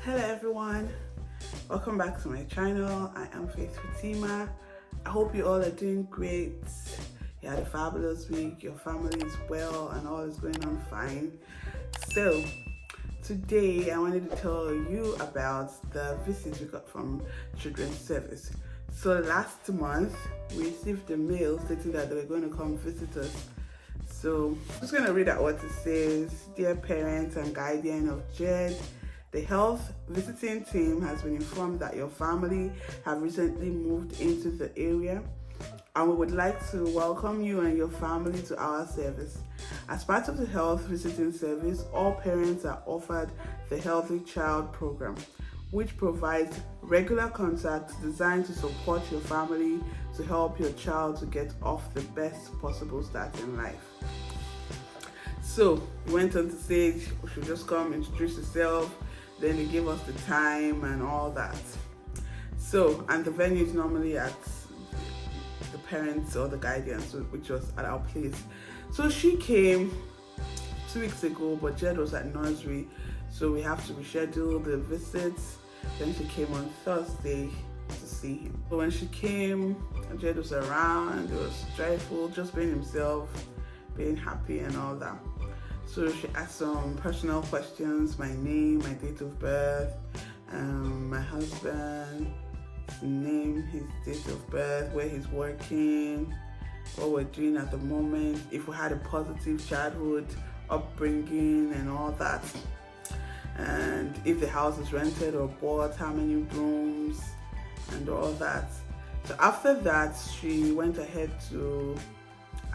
Hello everyone, welcome back to my channel. I am Faith Fatima. I hope you all are doing great. You had a fabulous week, your family is well, and all is going on fine. So today I wanted to tell you about the visit we got from Children's Service. So last month we received a mail stating that they were going to come visit us. So I'm just going to read out what it says. Dear parents and guardian of Jed, the health visiting team has been informed that your family have recently moved into the area, and we would like to welcome you and your family to our service. As part of the health visiting service, all parents are offered the Healthy Child program, which provides regular contact designed to support your family to help your child to get off the best possible start in life. So he went on to say we should just come introduce yourself. Then they gave us the time and all that. So, and the venue is normally at the parents or the guardians, which was at our place. So she came 2 weeks ago, but Jed was at nursery, so we have to reschedule the visits. Then she came on Thursday to see him. So when she came, Jed was around, it was joyful, just being himself, being happy and all that. So she asked some personal questions, my name, my date of birth, my husband, his name, his date of birth, where he's working, what we're doing at the moment, if we had a positive childhood upbringing and all that, and if the house is rented or bought, how many rooms and all that. So after that, she went ahead to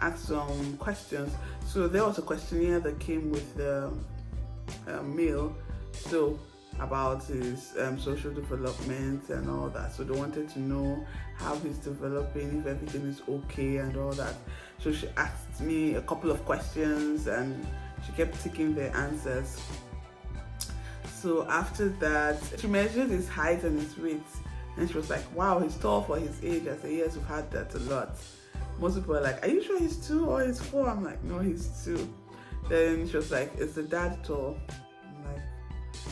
ask some questions. So there was a questionnaire that came with the mail, so about his social development and all that. So they wanted to know how he's developing, if everything is okay and all that. So she asked me a couple of questions and she kept ticking the answers. So after that, she measured his height and his weight, and she was like, wow, he's tall for his age. I said, yes, we've had that a lot. Most people are like, are you sure he's 2 or he's 4? I'm like, no, he's 2. Then she was like, is the dad tall? I'm like,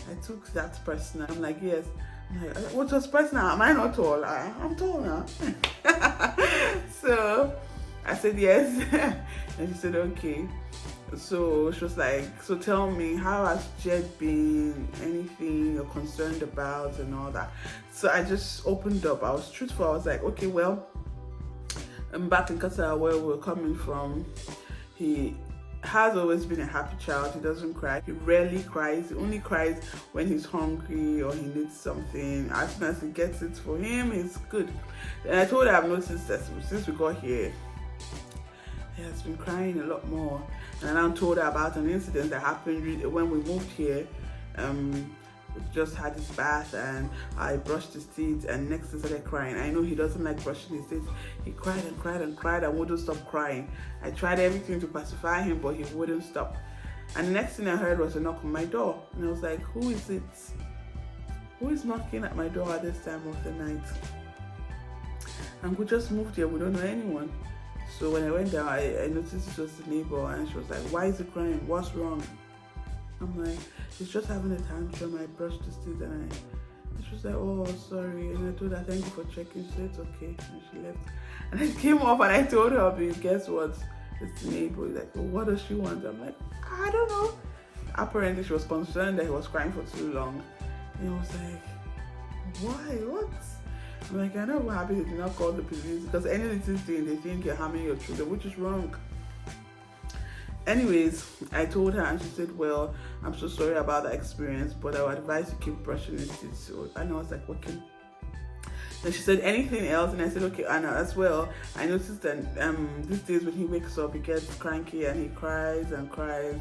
I took that personal. I'm like, yes. I'm like, what was personal? Am I not tall? I'm tall now. So I said yes. And she said, okay. So she was like, so tell me, how has Jed been? Anything you're concerned about and all that? So I just opened up. I was truthful. I was like, okay, well, back in Qatar, where we're coming from, he has always been a happy child. He doesn't cry. He rarely cries. He only cries when he's hungry or he needs something. As soon as he gets it for him, it's good. And I told her I've noticed that since we got here, he has been crying a lot more. And I told her about an incident that happened when we moved here. We just had his bath and I brushed his teeth, and next he started crying. I know he doesn't like brushing his teeth. He cried and cried and cried and wouldn't stop crying. I tried everything to pacify him, but he wouldn't stop. And the next thing I heard was a knock on my door. And I was like, who is it? Who is knocking at my door at this time of the night? And we just moved here, we don't know anyone. So when I went down, I noticed it was the neighbor, and she was like, why is he crying? What's wrong? I'm like, he's just having a tantrum. I brushed his teeth and she was like, oh, sorry. And I told her, thank you for checking. She said, it's okay. And she left. And I came up and I told her, but guess what? It's the neighbor. He's like, well, what does she want? I'm like, I don't know. Apparently, she was concerned that he was crying for too long. And I was like, why? What? I'm like, I know I'm happy they did not call the police, because any little thing, they think you're harming your children, which is wrong. Anyways, I told her and she said, well, I'm so sorry about that experience, but I would advise you keep brushing his teeth. So, and I was like, okay. Then she said, anything else? And I said, okay, Anna, as well, I noticed that these days when he wakes up, he gets cranky and he cries and cries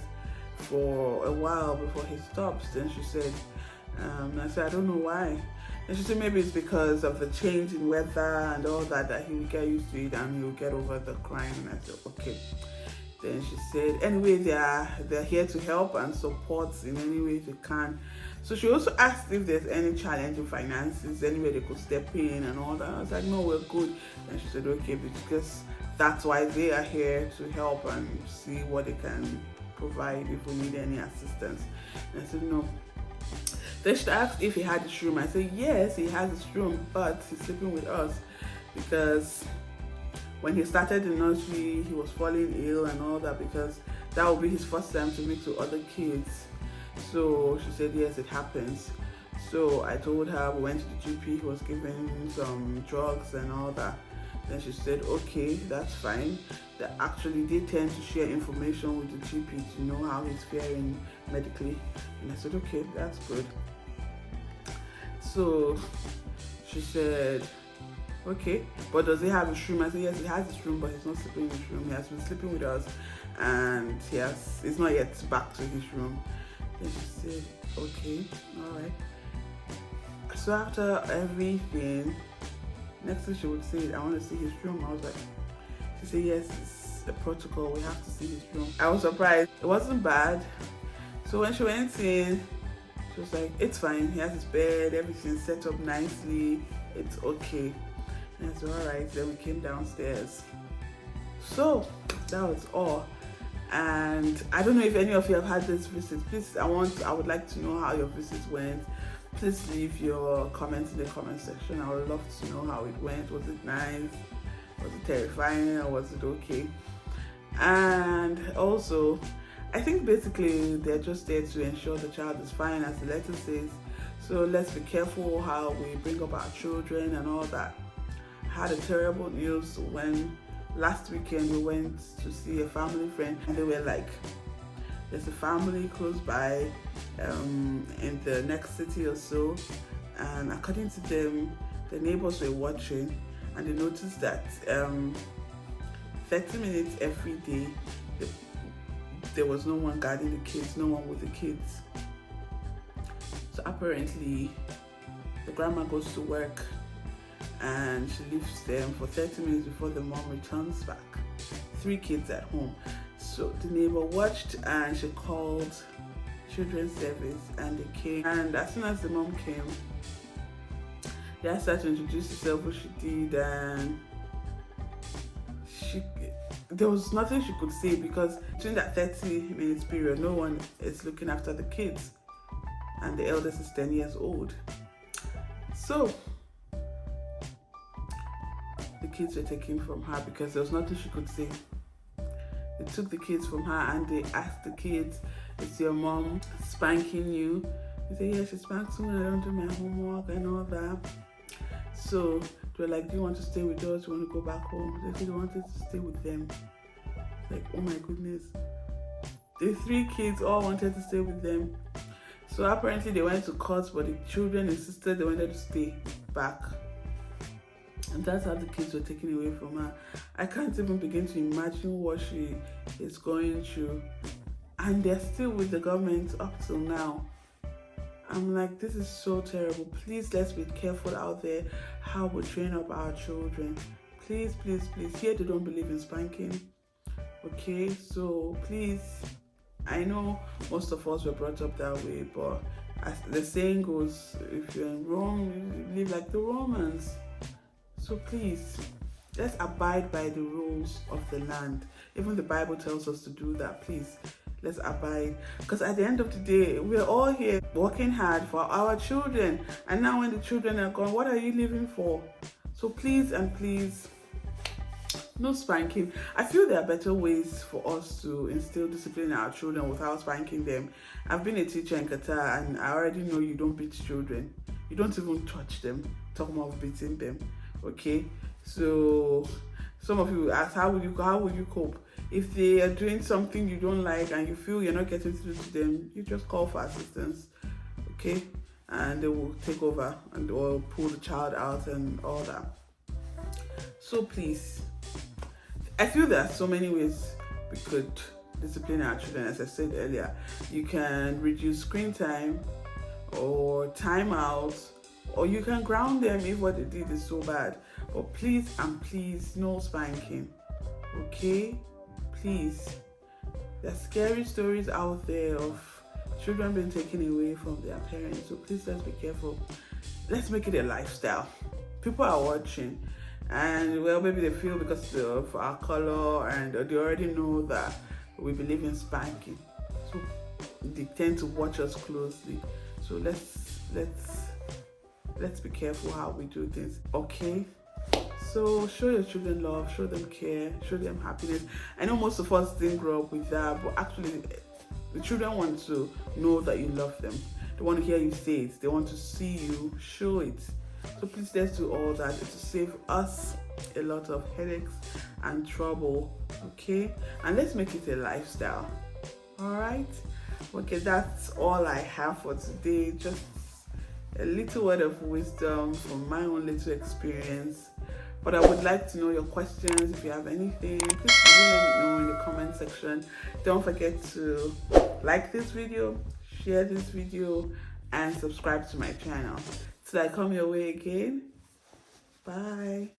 for a while before he stops. Then she said, I said, I don't know why. And she said, maybe it's because of the change in weather and all that he will get used to it and he will get over the crying. And I said, okay. Then she said, anyway, they're here to help and support in any way they can. So she also asked if there's any challenge in finances, any way they could step in and all that. I was like, no, we're good. And she said, okay, because that's why they are here, to help and see what they can provide if we need any assistance. And I said, no. Then she asked if he had his room. I said yes, he has his room, but he's sleeping with us because when he started the nursery, he was falling ill and all that, because that would be his first time to meet with other kids. So she said yes, it happens. So I told her, we went to the GP, he was given some drugs and all that. Then she said, okay, that's fine. Actually, they tend to share information with the GP to know how he's faring medically. And I said, okay, that's good. So she said, okay, but does he have his room? I said, yes, he has his room, but he's not sleeping in his room. He has been sleeping with us, and he's not yet back to his room. Then she said, okay, all right. So after everything, next thing she would say, I want to see his room. I was like, she said, yes, it's a protocol, we have to see his room. I was surprised. It wasn't bad. So when she went in, she was like, it's fine, he has his bed, everything's set up nicely, it's okay. And I said, all right. Then we came downstairs. So that was all. And I don't know if any of you have had this visit. Please, I would like to know how your visit went. Please leave your comments in the comment section. I would love to know how it went. Was it nice? Was it terrifying, or was it okay? And also, I think basically they're just there to ensure the child is fine, as the letter says. So let's be careful how we bring up our children and all that. I had a terrible news when last weekend we went to see a family friend, and they were like, there's a family close by in the next city or so, and according to them, the neighbors were watching, and they noticed that 30 minutes every day there was no one guarding the kids, no one with the kids. So apparently the grandma goes to work and she leaves them for 30 minutes before the mom returns back. 3 kids at home. So the neighbor watched and she called children's service, and they came. And as soon as the mom came, they asked her to introduce herself, what she did, and there was nothing she could say, because during that 30 minutes period, no one is looking after the kids, and the eldest is 10 years old. So the kids were taken from her because there was nothing she could say. They took the kids from her and they asked the kids, is your mom spanking you? They said, yeah, she spanks me when I don't do my homework and all that. So they were like, do you want to stay with us? Do you want to go back home? They said they wanted to stay with them. Like, oh my goodness. The 3 kids all wanted to stay with them. So apparently they went to court, but the children insisted they wanted to stay back. And that's how the kids were taken away from her. I can't even begin to imagine what she is going through. And they're still with the government up till now. I'm like, this is so terrible. Please, let's be careful out there how we train up our children. Please, please, please. Here they don't believe in spanking. Okay, so please, I know most of us were brought up that way, but as the saying goes, if you're in Rome, you live like the Romans. So please, let's abide by the rules of the land. Even the Bible tells us to do that. Please, let's abide. Because at the end of the day, we're all here working hard for our children. And now when the children are gone, what are you living for? So please and please, no spanking. I feel there are better ways for us to instill discipline in our children without spanking them. I've been a teacher in Qatar, and I already know you don't beat children. You don't even touch them. Talk more of beating them. Okay, so some of you ask, how will you cope if they are doing something you don't like and you feel you're not getting through to them? You just call for assistance, okay, and they will take over and or pull the child out and all that. So please, I feel there are so many ways we could discipline our children. As I said earlier, you can reduce screen time or timeouts, or you can ground them if what they did is so bad. But please and please, no spanking. Okay? Please. There are scary stories out there of children being taken away from their parents. So please, let's be careful. Let's make it a lifestyle. People are watching, and well, maybe they feel because of our color, and they already know that we believe in spanking. So they tend to watch us closely. So let's let's be careful how we do things, okay? So show your children love, show them care, show them happiness. I know most of us didn't grow up with that, but actually the children want to know that you love them. They want to hear you say it. They want to see you show it. So please, let's do all that to save us a lot of headaches and trouble, okay? And let's make it a lifestyle. All right? Okay, that's all I have for today. Just a little word of wisdom from my own little experience. But I would like to know your questions. If you have anything, please do let me know in the comment section. Don't forget to like this video, share this video, and subscribe to my channel. Till I come your way again. Bye.